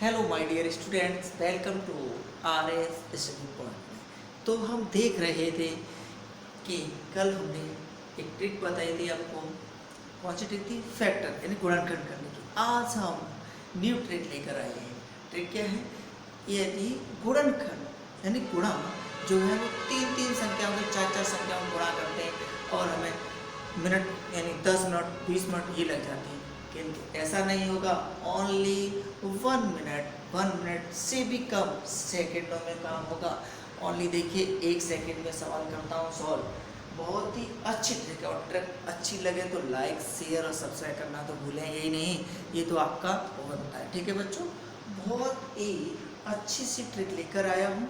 Hello my dear students, welcome to R S study point. तो हम देख रहे थे कि कल हमने एक ट्रिक बताई थी आपको। कौन सी ट्रिक थी? फैक्टर यानी गुणनखंड करने की। आज हम न्यू ट्रिक लेकर आए हैं। ट्रिक क्या है? ये थी गुणनखंड यानी गुणा जो है वो तीन तीन संख्याओं से चार चार संख्याओं में गुणा करते हैं और हमें मिनट यानी 10 मिनट 20 मिनट ये लग जाते हैं। किंतु ऐसा नहीं होगा। ओनली 1 मिनट से भी कम सेकेंडों में काम होगा। ओनली देखिए 1 सेकेंड में सवाल करता हूँ सॉल्व। बहुत ही अच्छी ट्रिक है और ट्रिक अच्छी लगे तो लाइक शेयर और सब्सक्राइब करना तो भूलेंगे ही नहीं। ये तो आपका होता है। ठीक है बच्चों, बहुत ही अच्छी सी ट्रिक लेकर आया हूँ।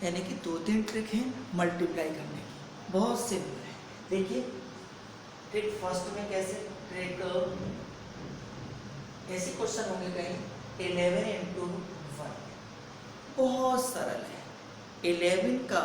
यानी कि 2-3 ट्रिक हैं मल्टीप्लाई करने की, बहुत सिंपल है। देखिए ट्रिक फर्स्ट में कैसे ट्रिक ऐसे क्वेश्चन होंगे कहीं 11 इंटू 1, बहुत सरल है। 11 का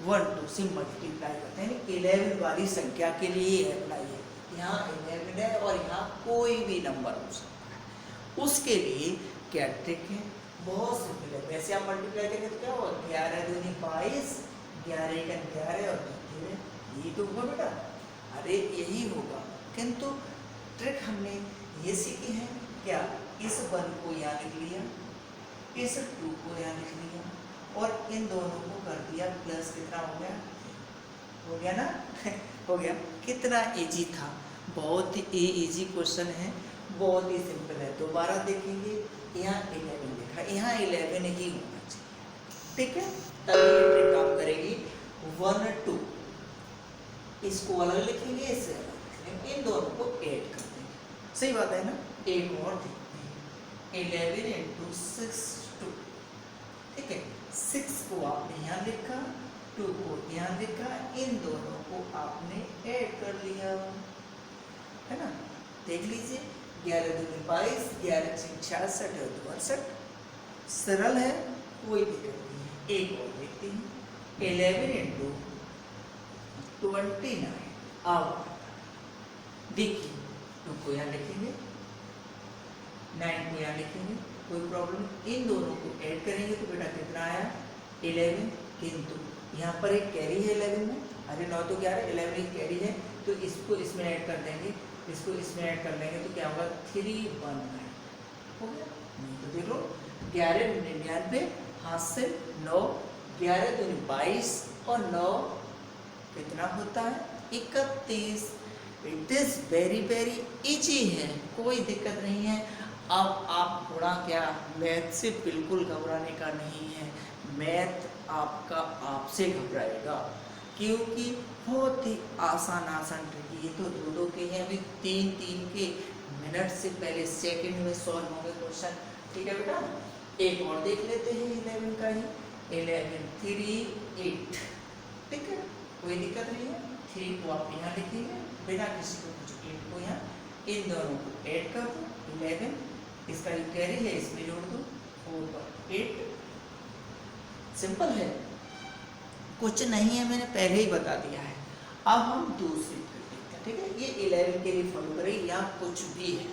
1 से मल्टीप्लाई करते हैं। 11 वाली संख्या के लिए अप्लाई है। यहाँ 11 है और यहाँ कोई भी नंबर हो सकता है। उसके लिए क्या ट्रिक है? बहुत सिंपल है। वैसे आप मल्टीप्लाई करेंगे तो क्या होगा? 11 दूनी 22, 11 का 11 और 13, यही तो होगा बेटा। अरे यही होगा। किंतु ट्रिक हमने ये सीखी है क्या? इस 1 को यहाँ लिख लिया, इस 2 को यहाँ लिख लिया और इन दोनों को कर दिया प्लस। कितना हो गया? हो गया ना? हो गया। कितना इजी था। बहुत ही इजी क्वेश्चन है, बहुत ही सिंपल है। दोबारा देखेंगे, यहाँ 11 लिखा, यहाँ 11 ही होना चाहिए। ठीक है, तभी ये ट्रिक काम करेगी। 1 2 इसको अलग लिखेंगे, इससे अलग लिखेंगे, इन दोनों को ऐड कर देंगे। सही बात है ना? एक और देखते हैं 11 इंटू 6 2। ठीक है, 6 को आपने यहाँ लिखा, 2 को यहाँ लिखा, इन दोनों को आपने ऐड कर लिया, है ना? देख लीजिए 11 दूनी 22, 11 6 66 और 2 68। सरल है, कोई दिक्कत नहीं है। एक और देखते हैं 11 इंटू 29। अब देखिए 2 को यहाँ लिखेंगे, 9 को यहाँ लिखेंगे, कोई प्रॉब्लम नहीं। इन दोनों को ऐड करेंगे तो बेटा कितना आया? 11। किंतु यहाँ पर एक कैरी है 11 में। अरे 9 तो 11, 11 एक कैरी है, तो इसको इसमें ऐड कर देंगे, इसको इसमें ऐड कर लेंगे तो क्या होगा? 319 हो गया। नहीं तो देख लो 11 99, हाथ से 9, 11 दूनी 22 और 9 कितना होता है? 31। इट इज वेरी इजी है, कोई दिक्कत नहीं है। अब आप थोड़ा क्या, मैथ से बिल्कुल घबराने का नहीं है। मैथ आपका आपसे घबराएगा, क्योंकि बहुत ही आसान ट्रिक। ये तो 2-2 के हैं, अभी 3-3 के मिनट से पहले सेकंड में सॉल्व होंगे क्वेश्चन। ठीक है बेटा, एक और देख लेते हैं 11 का ही। 11 3 8। ठीक है, कोई दिक्कत नहीं है। 3 को आप यहाँ लिखेंगे बिना किसी को कुछ, 8 को यहाँ, इन दोनों को ऐड कर दो 11, इसका जो कैरी है इसमें जोड़ दो 4 पर 8। सिंपल है, कुछ नहीं है, मैंने पहले ही बता दिया है। अब हम दूसरी ट्रिक देखते हैं। ठीक है, ये 11 के लिए फॉलो करें या कुछ भी है,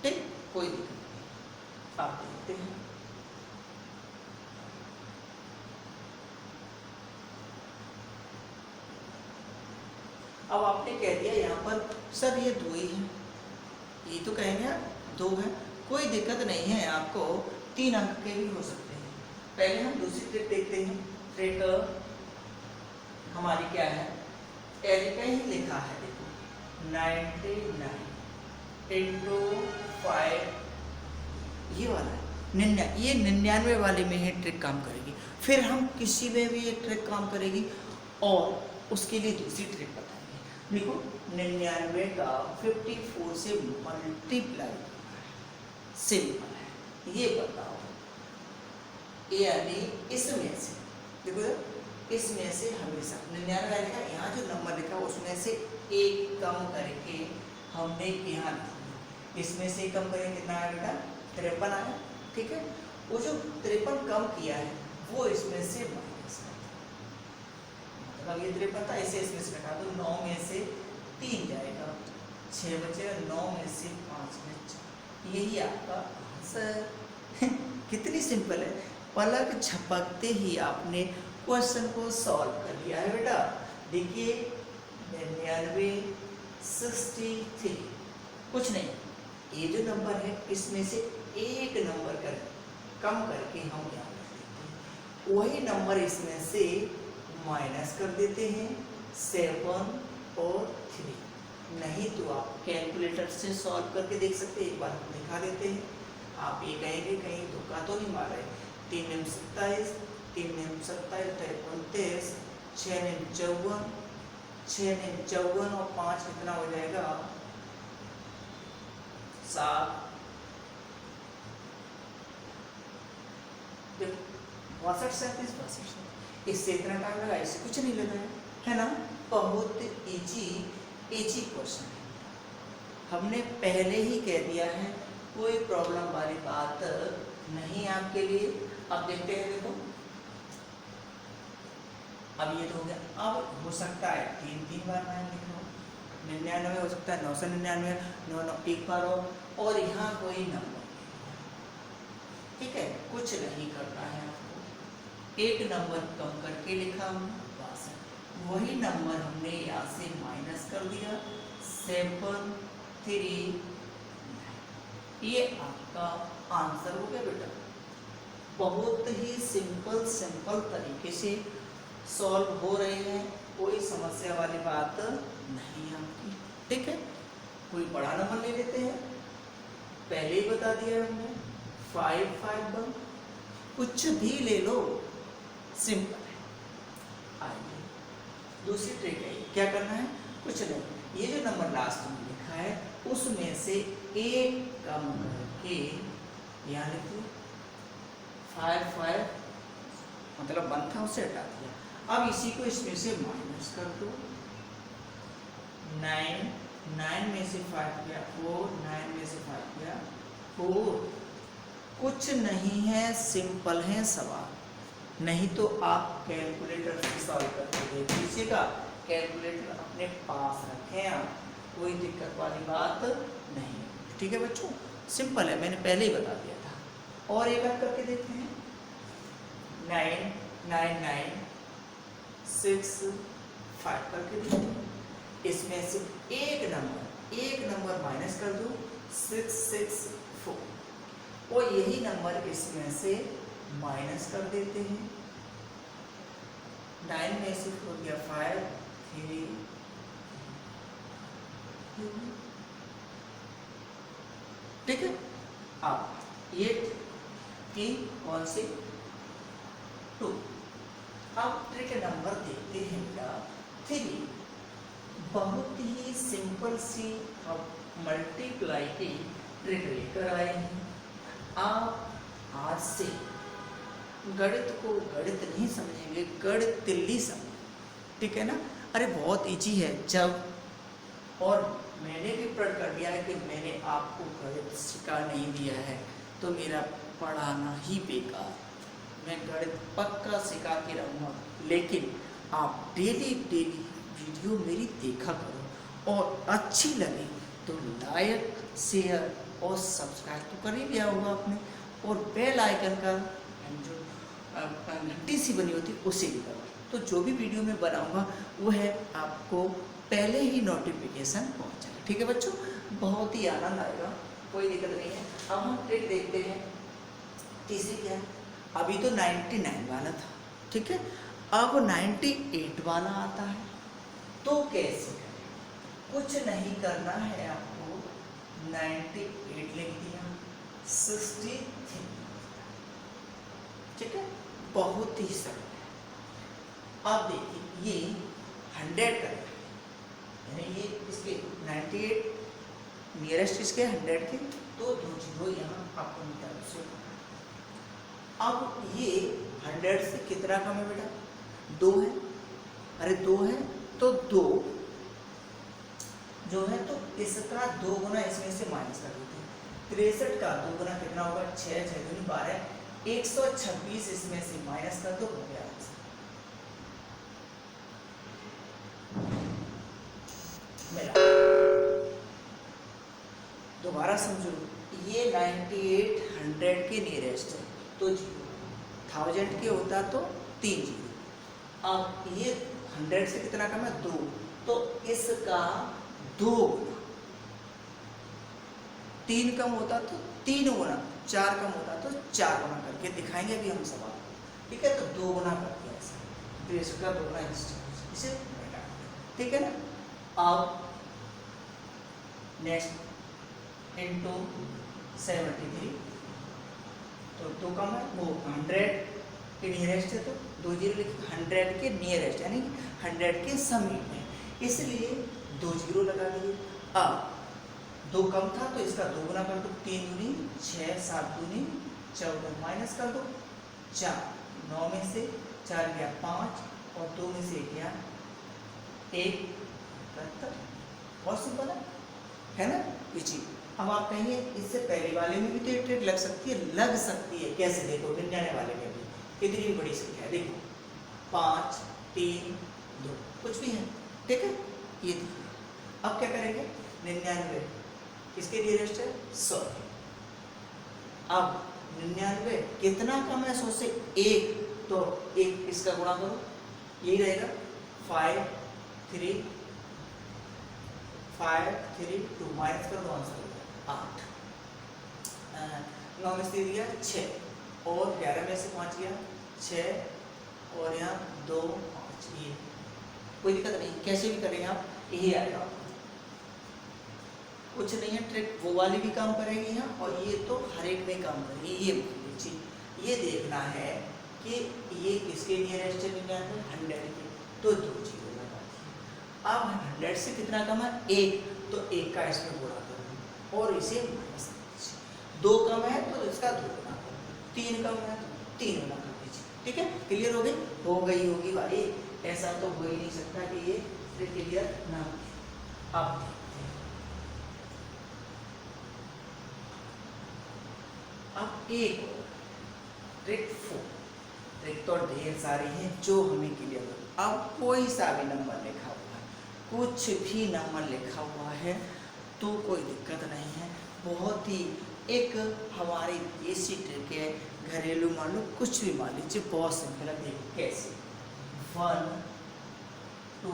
ठीक, कोई दिक्कत नहीं। आप देखते हैं अब आपने कह दिया यहाँ पर सर ये 2 ही है, ये तो कहेंगे 2 है, कोई दिक्कत नहीं है। आपको 3 अंक के भी हो सकते हैं। पहले हम दूसरी ट्रिक देखते हैं। ट्रिक हमारी क्या है? एल का ही लिखा है, देखो 99 इंटू 5, ये वाला है 99। ये 99 वाले में ही ट्रिक काम करेगी। फिर हम किसी में भी ये ट्रिक काम करेगी और उसके लिए दूसरी ट्रिक बताएंगे। देखो 99 का 54 से मल्टीप्लाई सिंपल है। ये बताओ, यानी इसमें से, देखो इसमें से हमेशा 99 लिखा, यहाँ जो नंबर लिखा उसमें से एक कम करके हमने यहाँ लिखा, इसमें से कम करेंगे कितना आया बेटा? 53 आया। ठीक है, वो जो 53 कम किया है वो इसमें से माइनस कर, मतलब ये 53 था, इसे इसमें से घटा दो, 9 में से 3 जाएगा, 6 बचेगा, 9 में से 5 में 4, यही आपका आंसर। कितनी सिंपल है, पलक झपकते ही आपने क्वेश्चन को सॉल्व कर लिया है बेटा। देखिए 99, 63, कुछ नहीं, ये जो नंबर है इसमें से एक नंबर कम करके हम यहाँ रख देते हैं, वही नंबर इसमें से माइनस कर देते हैं 7 और 3। नहीं तो आप कैलकुलेटर से सॉल्व करके देख सकते हैं, एक बार हम दिखा देते हैं। आप ये कहेंगे कहीं धोखा तो नहीं मार रहे। 3 में 27, 3 में 27, 29, 6 में 54, 6 में 54 और 5 कितना हो जाएगा 7। देखो 62, 37, 62, इससे इतना टाइम लगा, इससे कुछ नहीं लगा है ना। बहुत इजी क्वेश्चन है, हमने पहले ही कह दिया है, कोई प्रॉब्लम वाली बात नहीं आपके लिए। अब देखते हैं, देखो अब ये तो हो गया। अब हो सकता है 3 बार 9 लिखना हो, 99 हो सकता है, 999, 9 एक बार हो, और यहाँ कोई नंबर, ठीक है, कुछ नहीं करना है आपको, एक नंबर कम करके लिखा हमने, बस वही नंबर हमने यहाँ से माइनस कर दिया 7, 3, ये आपका आंसर हो गया बेटा। बहुत ही सिंपल तरीके से सॉल्व हो रहे हैं, कोई समस्या वाली बात नहीं है आपकी, ठीक है। कोई बड़ा नंबर ले लेते हैं, पहले ही बता दिया हमने 5, 5, 1, कुछ भी ले लो, सिंपल है। आइए दूसरी ट्रिक है, क्या करना है, कुछ नहीं, ये जो नंबर लास्ट में लिखा है उसमें से एक कम करके यहाँ लिखिए 5, 5, मतलब 1 था उसे हटा दिया। अब इसी को इसमें से माइनस कर दो, 9 में से 5 गया 4, 9 में से 5 गया 4। कुछ नहीं है, सिंपल है सवाल, नहीं तो आप कैलकुलेटर से सॉल्व करके देख लीजिएगा, कैलकुलेटर अपने पास रखें आप, कोई दिक्कत वाली बात नहीं, ठीक है बच्चों, सिंपल है, मैंने पहले ही बता दिया था। और एक बार करके देखते हैं, 9, 9, 9, 6, 5 करके देखते हैं, इसमें से एक नंबर माइनस कर दो 6, 6, 4, और यही नंबर इसमें से माइनस कर देते हैं, 9 में से 4 गया 5, 3, ठीक है। अब ये 3, 1 से 2। अब ट्रिक नंबर देखते हैं बेटा 3, बहुत ही सिंपल सी अब मल्टीप्लाई की ट्रिक लेकर आए हैं। आप आज से गणित को गणित नहीं समझेंगे, गणित तिल्ली समझेंगे, ठीक है ना। अरे बहुत इजी है, जब, और मैंने भी प्रण कर दिया है कि मैंने आपको गणित सिखा नहीं दिया है तो मेरा पढ़ाना ही बेकार, मैं गणित पक्का सिखा के रहूँगा, लेकिन आप डेली वीडियो मेरी देखा करो, और अच्छी लगे तो लाइक, शेयर और सब्सक्राइब तो कर ही लिया होगा आपने, और बेल आइकन का जो घंटी सी बनी होती है उसे भी करो, तो जो भी वीडियो मैं बनाऊंगा वो है आपको पहले ही नोटिफिकेशन पहुंच जाए, ठीक है बच्चों। बहुत ही आनंद आएगा, कोई दिक्कत नहीं है। अब हम ट्रिक देखते हैं, तीसरी क्या है, अभी तो 99 वाला था, ठीक है, अब 98 वाला आता है, तो कैसे करें, कुछ नहीं करना है आपको, 98 लिख दिया, 63, ठीक है, बहुत ही सरल है। अब देखिए ये 100 का, यानी ये इसके 98 नियरेस्ट इसके 100 के, तो 2 जीरो यहाँ आपको निकाल से। अब ये 100 से कितना कम है बेटा, 2 है, अरे 2 है तो 2 जो है, तो इसका 2 गुना इसमें से माइनस कर देते हैं, 63 का 2 गुना कितना होगा, 6, 6 दूनी 12, 126 इसमें से माइनस कर दो, हो गया आंसर। दोबारा समझो, ये 9800 के नियरेस्ट है तो 0, 1000 के होता तो 3 जीरो। अब ये 100 से कितना कम है 2, तो इसका 2 गुना, 3 कम होता तो 3 गुना, 4 कम होता तो 4 गुना करके दिखाएंगे अभी हम सवाल। ठीक है, तो 2 गुना कर दिया ऐसा, तो इसका 2 गुना इसे घटा, ठीक है ना। अब नेक्स्ट इंटू 73, तो 2 कम है, वो 100 के नियरेस्ट है तो 2 जीरो लिखे, 100 के नियरेस्ट यानी 100 के समीप में, इसलिए 2 जीरो लगा दिए। अब 2 कम था तो इसका 2 गुना कर दो, 3 दूनी 6, 7 दूनी 14, माइनस कर दो 4, 9 में से 4 गया 5 और 2 में से गया 1, 72। बहुत सिंपल है ना ये चीज। अब आप कहेंगे इससे पहले वाले में भी तो एक ट्रिक लग सकती है, कैसे? देखो 99 वाले में भी कितनी बड़ी संख्या है, देखो 5, 3, 2 कुछ भी है, ठीक है। ये देखिए, अब क्या करेंगे, 99 किसके नियरेस्ट है 100। अब 99 कितना कम है 100 से 1, तो 1 इसका गुणा करो, यही रहेगा 5, 3, 2 माइनस कर दो, आंसर 8, 9 में से दिया 6 और 11 में से 5 गया 6 और यहाँ 2, 5, ये कोई दिक्कत नहीं, कैसे भी करेंगे आप यही आएगा, कुछ नहीं है ट्रिक, वो वाली भी काम करेगी यहाँ और ये तो हर एक में काम करेगी। ये देखना है कि ये किसके नियरेस्ट है 99, 100 के, तो 2 जीरो लगा दिए। अब 100 से कितना कम है 1, तो 1 का इसमें गुणा करो और इसे माइनस कर दीजिए। 2 कम है तो इसका 2 गुना करो, 3 कम है तो 3 गुना कर दीजिए। ठीक है, क्लियर हो गई? हो गई होगी भाई, ऐसा तो हो ही नहीं सकता कि ये क्लियर ना हो। अब एक ट्रिक 4, ट्रिक तो ढेर सारी हैं जो हमें क्लियर हो। अब कोई सा भी नंबर लिखा हुआ है, कुछ भी नंबर लिखा हुआ है तो कोई दिक्कत नहीं है, बहुत ही एक हमारी देसी ट्रिक है, घरेलू मान लो, कुछ भी मान लीजिए, बहुत सिंपल है। देखो कैसे, 1, 2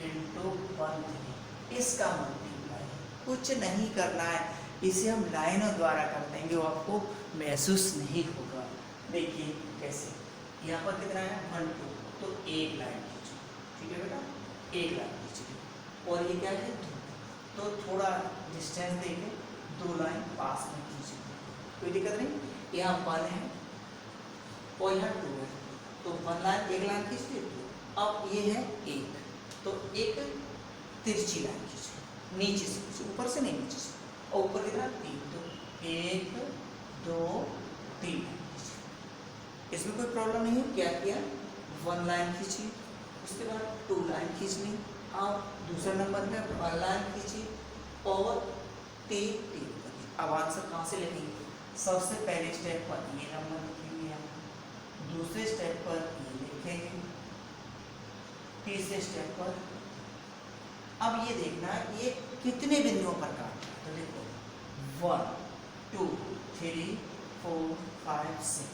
× 1, 3, इसका मल्टीप्लाई कुछ नहीं करना है, इसे हम लाइनों द्वारा कर देंगे, वो आपको महसूस नहीं होगा। देखिए कैसे, यहाँ पर कितना है 1, 2, तो एक लाइन खींचो, ठीक है बेटा, एक लाइन खींचिए, और ये क्या है 2, तो थोड़ा डिस्टेंस देके 2 लाइन पास में खींचिए, कोई दिक्कत नहीं। यहाँ 1 है और यहाँ 2 है, तो 1 लाइन, एक लाइन खींच ली। अब ये है 1, तो एक तिरछी लाइन खींचिए, नीचे से, ऊपर से नहीं, नीचे से, और ऊपर कितना 3, तो 1, 2, 3, इसमें कोई प्रॉब्लम नहीं है। क्या किया, 1 लाइन खींची, उसके बाद 2 लाइन खींच ली, अब दूसरा नंबर में 1 लाइन खींची और 3, अब आंसर कहाँ से लिखेंगे, सबसे पहले स्टेप पर ये नंबर लिखेंगे, दूसरे स्टेप पर ये लिखेंगे, तीसरे स्टेप पर। अब ये देखना ये कितने बिंदुओं पर काट रहा है, तो देखो 1, 2, 3, 4, 5, 6,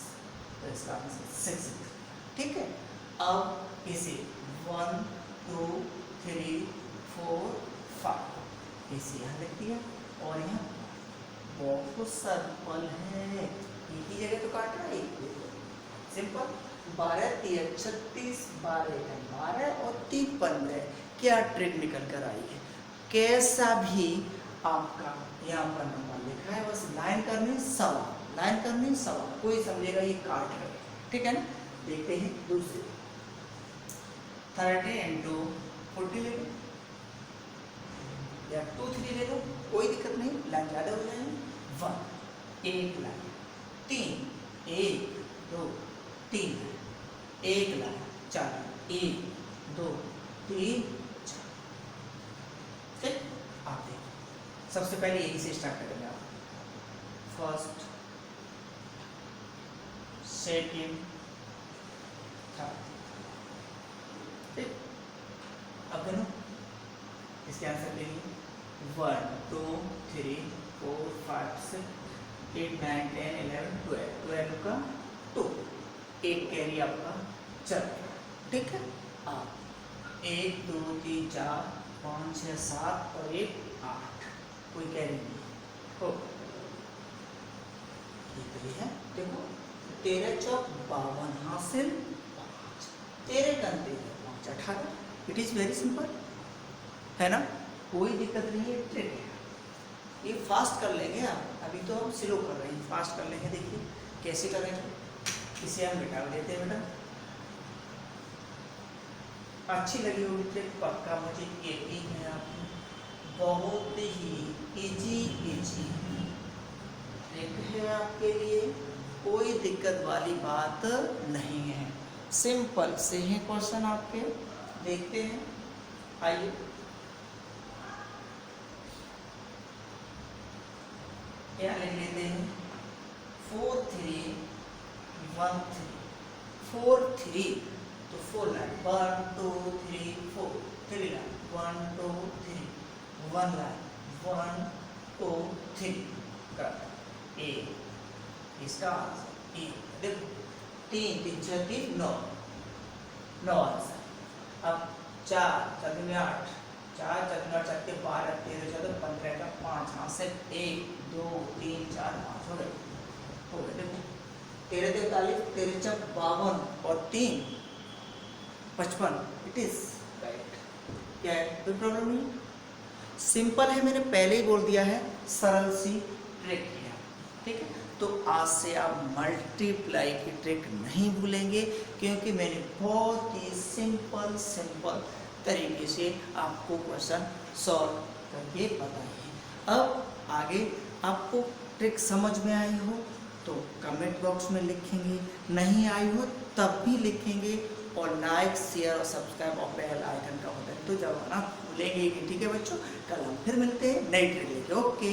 तो इसका आंसर 6, ठीक है। अब इसे 1, 2, 3, 4, 5 इसे यहाँ लिख दिया, और यहाँ बहुत सिंपल है, एक ही जगह तो काट रहा है, सिंपल। 12, 3, 36, 12, 12 और 3, 15, क्या ट्रिक निकल कर आई है। कैसा भी आपका यहाँ पर नंबर लिखा है, बस लाइन करनी सवा, लाइन करनी सवा, कोई समझेगा ये काट है, ठीक है ना। देखते हैं दूसरे, 30 × 40 ले लो या 2, 3 ले लो, कोई दिक्कत नहीं, लाइन ज़्यादा हो जाएगी। 1, एक लाइन, 3, 1, 2, 3, एक लाइन, 4, 1, 2, 3, 4, ठीक। आप देखिए, सबसे पहले यही से स्टार्ट करेंगे आप, फर्स्ट, सेकेंड, थर्ड, ठीक। अब दोनों इसके आंसर लेंगे, 1, 2, 3, 4, 5 6 8 9 10 11 12 12 का 2 एक कैरी आपका चल गया, ठीक है। अब 1 2 3 4 5 6 7 और 1 8, कोई कैरी नहीं हो, ठीक है। देखो 13 चौक 52 हासिल 5, 13 का 5 18, इट इज वेरी सिंपल, है ना, कोई दिक्कत नहीं है, ट्रिक है। ये फास्ट कर लेंगे आप, अभी तो हम स्लो कर रहे हैं, फास्ट कर लेंगे। देखिए कैसे करेंगे, इसे हम मिटा देते हैं बेटा। अच्छी लगी होगी ट्रिक, पक्का मुझे यकीन है आपको, बहुत ही इजी ट्रिक है आपके लिए, कोई दिक्कत वाली बात नहीं है, सिंपल से हैं क्वेश्चन आपके। देखते हैं, आइए क्या लिख लेते हैं, 4 3 1 3 4 3, तो 4 लाइन 1 2 3 4, 3 लाइन 1 2 3, 1 लाइन 1 2 3 कर ए, इसका आंसर ए। देखो 3 3 6 3 9 9 आंसर। अब 4 4 में 8, 4 4 में 8 के 12 13 14 15 का 5 आंसर, 1 2 3 4 5 हो गए। देखो 13 43 13 चक 52 और 3 55, इट इज राइट। क्या है, कोई प्रॉब्लम नहीं, सिंपल है, मैंने पहले ही बोल दिया है, सरल सी ट्रिक है, ठीक है। तो आज से आप मल्टीप्लाई की ट्रिक नहीं भूलेंगे, क्योंकि मैंने बहुत ही सिंपल तरीके से आपको क्वेश्चन सॉल्व करके बताए हैं। अब आगे आपको ट्रिक समझ में आई हो तो कमेंट बॉक्स में लिखेंगे, नहीं आई हो तब भी लिखेंगे, और लाइक शेयर और सब्सक्राइब और बेल आइकन का बटन तो दबाना भूलेंगे ही नहीं, ठीक है बच्चों। कल हम फिर मिलते हैं नई ट्रिक लेके, ओके।